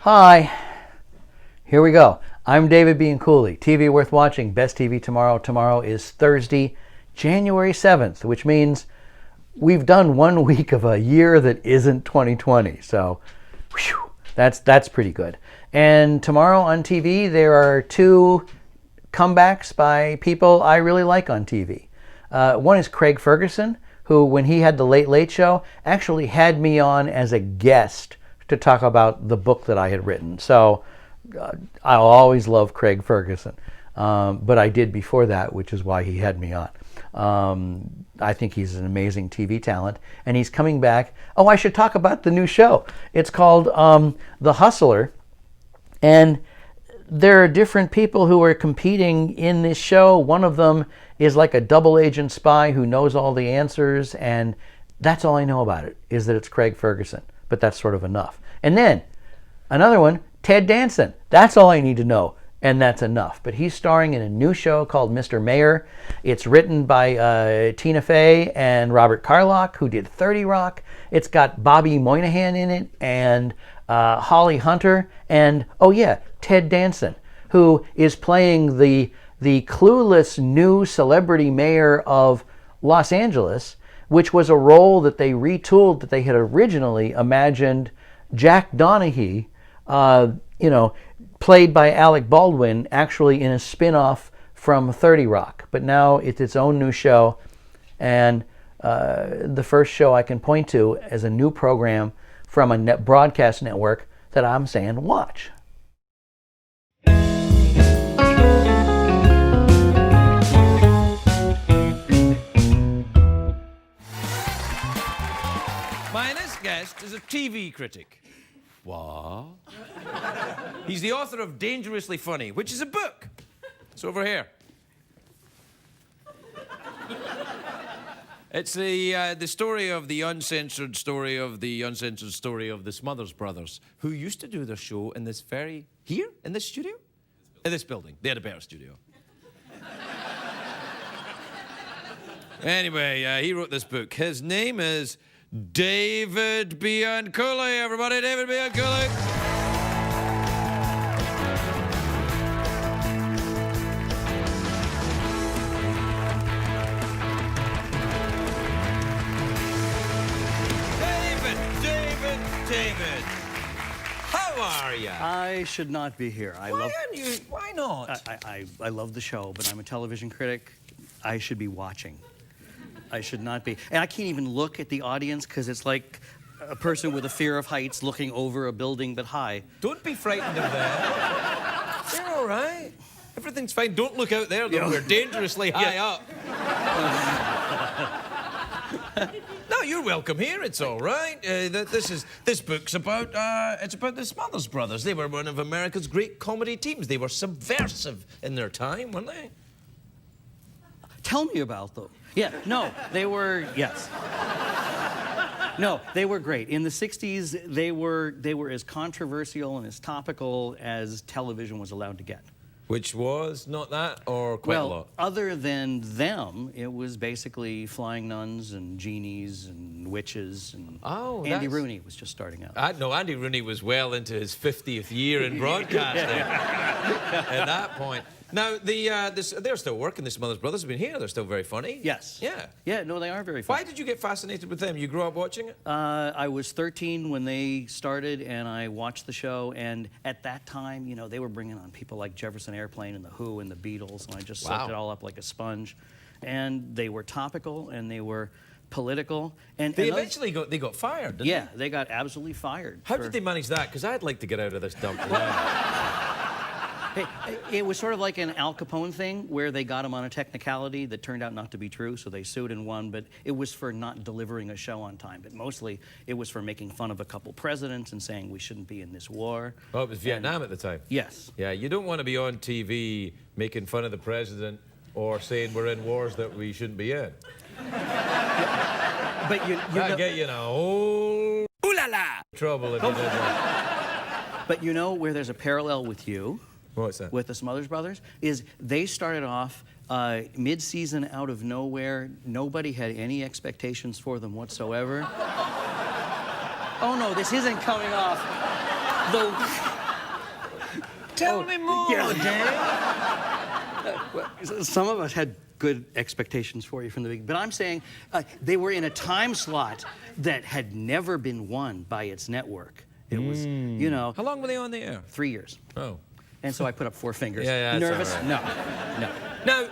Hi, here we go. I'm David Bean Cooley. TV worth watching, best TV tomorrow. Tomorrow is Thursday, January 7th, which means we've done 1 week of a year that isn't 2020. So, whew, that's pretty good. And tomorrow on TV, there are two comebacks by people I really like on TV. One is Craig Ferguson, who, when he had the Late Late Show, actually had me on as a guest to talk about the book that I had written. So I'll always love Craig Ferguson. But I did before that, which is why he had me on. I think he's an amazing TV talent. And he's coming back. Oh, I should talk about the new show. It's called The Hustler. And there are different people who are competing in this show. One of them is like a double agent spy who knows all the answers. And that's all I know about it, is that it's Craig Ferguson. But that's sort of enough. And then another one, Ted Danson. That's all I need to know, and that's enough. But he's starring in a new show called Mr. Mayor. It's written by Tina Fey and Robert Carlock, who did 30 Rock. It's got Bobby Moynihan in it, and Holly Hunter, and, oh yeah, Ted Danson, who is playing the clueless new celebrity mayor of Los Angeles, which was a role that they retooled, that they had originally imagined Jack Donaghy, played by Alec Baldwin, actually in a spin-off from 30 Rock. But now it's its own new show, and the first show I can point to as a new program from a broadcast network that I'm saying watch. My next guest is a TV critic. What? He's the author of Dangerously Funny, which is a book. It's over here. It's the story of the uncensored story of the uncensored story of the Smothers Brothers, who used to do their show in this here, in this studio? In this building. They had a better studio. Anyway, he wrote this book. His name is David Bianculli, everybody. David Bianculli. David. How are you? I should not be here. Why not? I love the show, but I'm a television critic. I should be watching. I should not be. And I can't even look at the audience because it's like a person with a fear of heights looking over a building but high. Don't be frightened of that. You're all right. Everything's fine. Don't look out there, though. We're dangerously high up. No, you're welcome here. It's all right. This book's about it's about the Smothers Brothers. They were one of America's great comedy teams. They were subversive in their time, weren't they? Tell me about them. Yeah, no, they were, yes. No, they were great. In the 60s, they were as controversial and as topical as television was allowed to get. Which was not that, or quite a lot? Well, other than them, it was basically flying nuns and genies and witches and Andy Rooney was just starting out. No, Andy Rooney was well into his 50th year in broadcasting at that point. Now, they're still working. The Smothers Brothers have been here. They're still very funny. Yes. Yeah. Yeah, no, they are very funny. Why did you get fascinated with them? You grew up watching it? I was 13 when they started, and I watched the show. And at that time, they were bringing on people like Jefferson Airplane and The Who and the Beatles, and I just soaked it all up like a sponge. And they were topical, and they were political. And they eventually got fired, didn't they? Yeah, they got absolutely fired. How did they manage that? Because I'd like to get out of this dump. Hey, it was sort of like an Al Capone thing where they got him on a technicality that turned out not to be true, so they sued and won, but it was for not delivering a show on time. But mostly it was for making fun of a couple presidents and saying we shouldn't be in this war. Oh, it was Vietnam at the time? Yes. Yeah, you don't want to be on TV making fun of the president or saying we're in wars that we shouldn't be in. But That'd get you in a whole trouble if you did that. But you know where there's a parallel with you? What's that? With the Smothers Brothers, is they started off mid-season out of nowhere. Nobody had any expectations for them whatsoever. Oh no, this isn't coming off. Tell me more, Dave. Some of us had good expectations for you from the beginning, but I'm saying they were in a time slot that had never been won by its network. It was, you know... How long were they on the air? 3 years. Oh. And so I put up 4 fingers. Yeah, Nervous? all right. No. Now,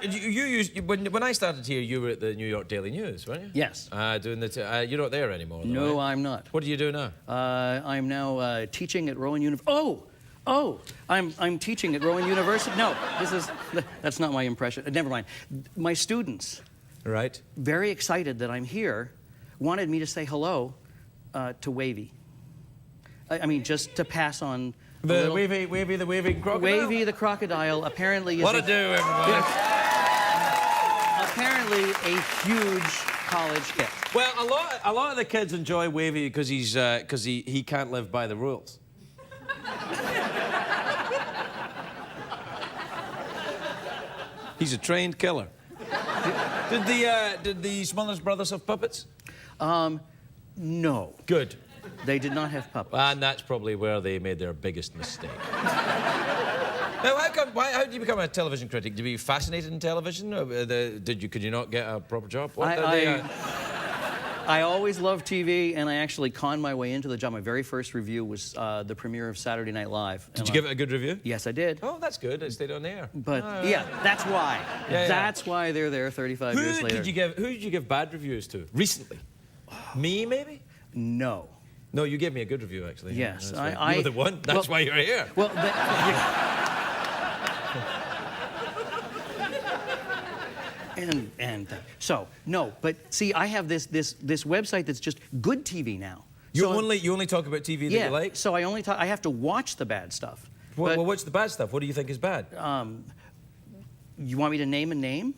when I started here, you were at the New York Daily News, weren't you? Yes. Doing you're not there anymore, though, No, right? I'm not. What do you do now? I'm now teaching at Rowan University. I'm teaching at Rowan University. No, that's not my impression. Never mind. My students, Right. very excited that I'm here, wanted me to say hello to Wavy. I mean, just to pass on The Wavy the waving crocodile? Wavy the crocodile apparently is What'll do, everybody? apparently a huge college hit. Well, a lot of the kids enjoy Wavy because he can't live by the rules. He's a trained killer. Did the Smothers Brothers have puppets? No, Good. they did not have puppets. And that's probably where they made their biggest mistake. Now, how did you become a television critic? Did you be fascinated in television? Or could you not get a proper job? I always loved TV, and I actually conned my way into the job. My very first review was the premiere of Saturday Night Live. Did you give it a good review? Yes, I did. Oh, that's good. It stayed on the air. But yeah, that's why. Yeah. That's why they're there 35 years later. Who did you give bad reviews to recently? Me, maybe? No. No, you gave me a good review, actually. Yes, That's right. You're the one. That's why you're here. Well, so no, but see, I have this website that's just good TV now. You So- only talk about TV that yeah, you like? so I only talk. I have to watch the bad stuff. Well, what's the bad stuff? What do you think is bad? You want me to name a name?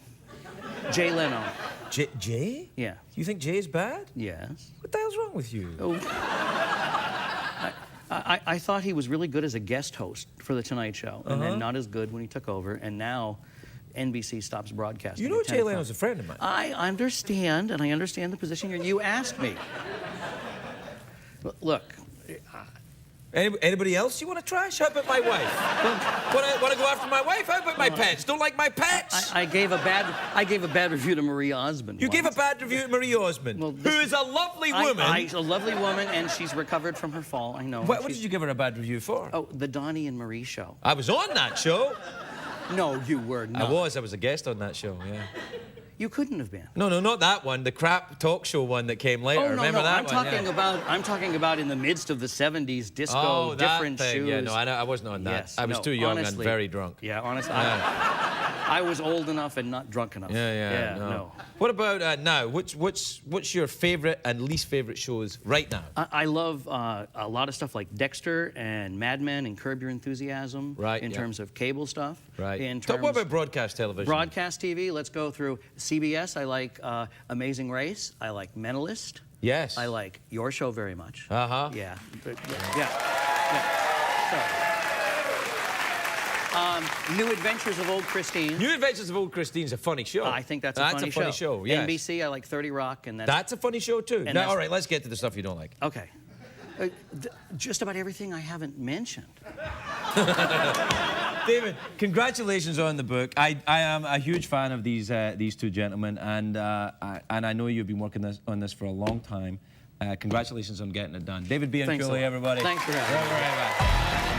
Jay Leno. Jay? Yeah. You think Jay is bad? Yes. What the hell's wrong with you? Oh. I thought he was really good as a guest host for The Tonight Show, and then not as good when he took over, and now NBC stops broadcasting. You know at 10 Jay o'clock. Leno's a friend of mine. I understand, and I understand the position you asked me. Look, Anybody else you want to trash? How about my wife? Want to go after my wife? How about my pets? Don't like my pets? I gave a bad review to Marie Osmond. You gave a bad review to Marie Osmond, Well, who is a lovely woman. A lovely woman, and she's recovered from her fall. I know. What did you give her a bad review for? Oh, the Donnie and Marie show. I was on that show. No, you were not. I was a guest on that show, yeah. You couldn't have been. No, not that one. The crap talk show one that came later. Oh, no, Remember that I'm one? talking I'm talking about in the midst of the 70s disco, Oh, different that thing. shoes. Yeah, no, I wasn't on that. Yes, I was no, too young honestly, and very drunk. Yeah, honestly, I was old enough and not drunk enough. Yeah, no. What about now? What's your favorite and least favorite shows right now? I love a lot of stuff like Dexter and Mad Men and Curb Your Enthusiasm. Right, In yeah. terms of cable stuff. Right. In What terms about broadcast television? broadcast TV, let's go through CBS. I like Amazing Race. I like Mentalist. Yes. I like your show very much. Uh-huh. Yeah. So, New Adventures of Old Christine. New Adventures of Old Christine's a funny show. I think that's a funny show. Yes. NBC, I like 30 Rock, and That's a funny show too. And Now, that's- all right, let's get to the stuff you don't like. okay. Just about everything I haven't mentioned. David, congratulations on the book. I am a huge fan of these two gentlemen, and I know you've been working on this for a long time. Congratulations on getting it done. David B. and Thanks a Cooley, lot. everybody. Thanks for having me. Very much.